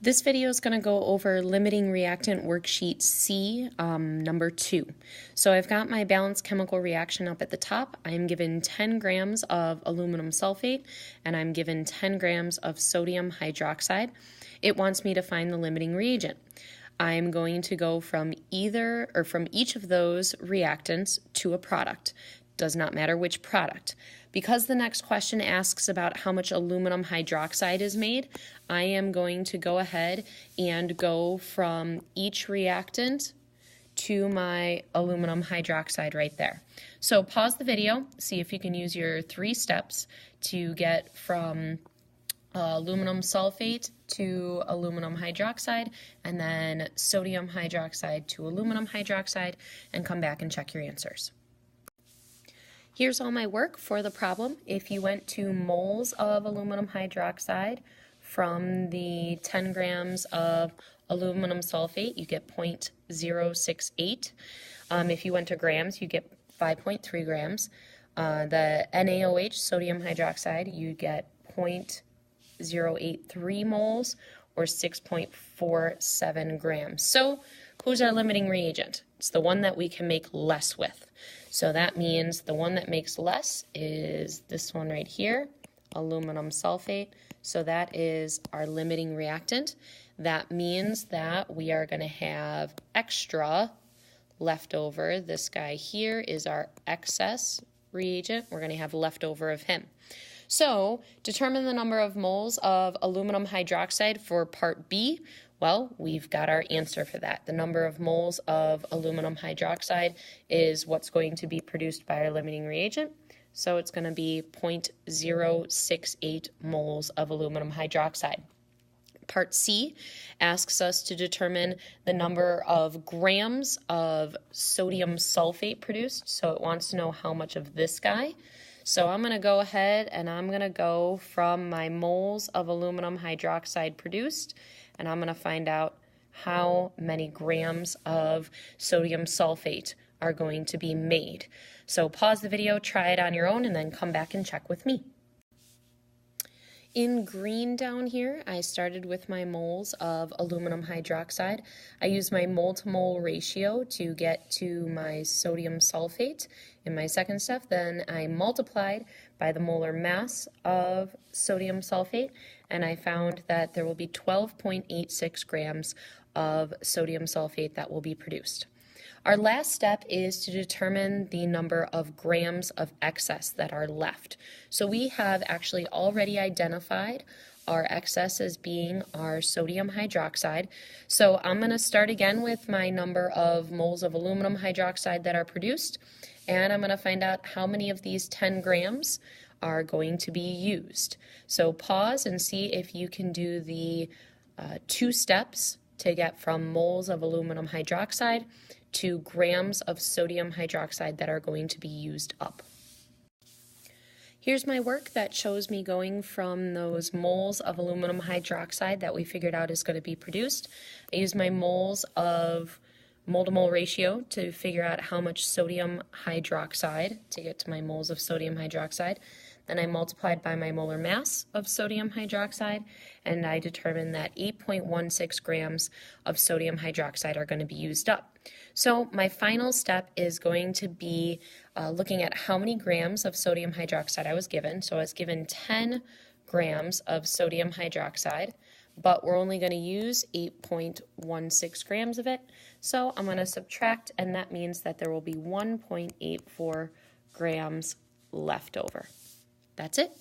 This video is going to go over limiting reactant worksheet C, number 2. So I've got my balanced chemical reaction up at the top. I am given 10 grams of aluminum sulfate and I'm given 10 grams of sodium hydroxide. It wants me to find the limiting reagent. I'm going to go from each of those reactants to a product. Does not matter which product. Because the next question asks about how much aluminum hydroxide is made, I am going to go ahead and go from each reactant to my aluminum hydroxide right there. So pause the video, see if you can use your 3 steps to get from aluminum sulfate to aluminum hydroxide, and then sodium hydroxide to aluminum hydroxide, and come back and check your answers. Here's all my work for the problem. If you went to moles of aluminum hydroxide from the 10 grams of aluminum sulfate, you get 0.068. If you went to grams, you get 5.3 grams. The NaOH, sodium hydroxide, you get 0.083 moles, or 6.47 grams. So who's our limiting reagent? It's the one that we can make less with. So that means the one that makes less is this one right here, aluminum sulfate. So that is our limiting reactant. That means that we are going to have extra left over. This guy here is our excess reagent. We're going to have leftover of him. So determine the number of moles of aluminum hydroxide for part B. Well, we've got our answer for that. The number of moles of aluminum hydroxide is what's going to be produced by our limiting reagent. So it's going to be 0.068 moles of aluminum hydroxide. Part C asks us to determine the number of grams of sodium sulfate produced. So it wants to know how much of this guy. So I'm going to go ahead and I'm going to go from my moles of aluminum hydroxide produced, and I'm going to find out how many grams of sodium sulfate are going to be made. So pause the video, try it on your own, and then come back and check with me. In green down here, I started with my moles of aluminum hydroxide. I used my mole-to-mole ratio to get to my sodium sulfate. In my second step, then I multiplied by the molar mass of sodium sulfate, and I found that there will be 12.86 grams of sodium sulfate that will be produced. Our last step is to determine the number of grams of excess that are left. So we have actually already identified our excess as being our sodium hydroxide. So I'm going to start again with my number of moles of aluminum hydroxide that are produced, and I'm going to find out how many of these 10 grams are going to be used. So pause and see if you can do the 2 steps to get from moles of aluminum hydroxide to grams of sodium hydroxide that are going to be used up. Here's my work that shows me going from those moles of aluminum hydroxide that we figured out is going to be produced. I used my moles of mole-to-mole ratio to figure out how much sodium hydroxide to get to my moles of sodium hydroxide. Then I multiplied by my molar mass of sodium hydroxide, and I determined that 8.16 grams of sodium hydroxide are going to be used up. So my final step is going to be looking at how many grams of sodium hydroxide I was given. So I was given 10 grams of sodium hydroxide, but we're only going to use 8.16 grams of it. So I'm going to subtract, and that means that there will be 1.84 grams left over. That's it.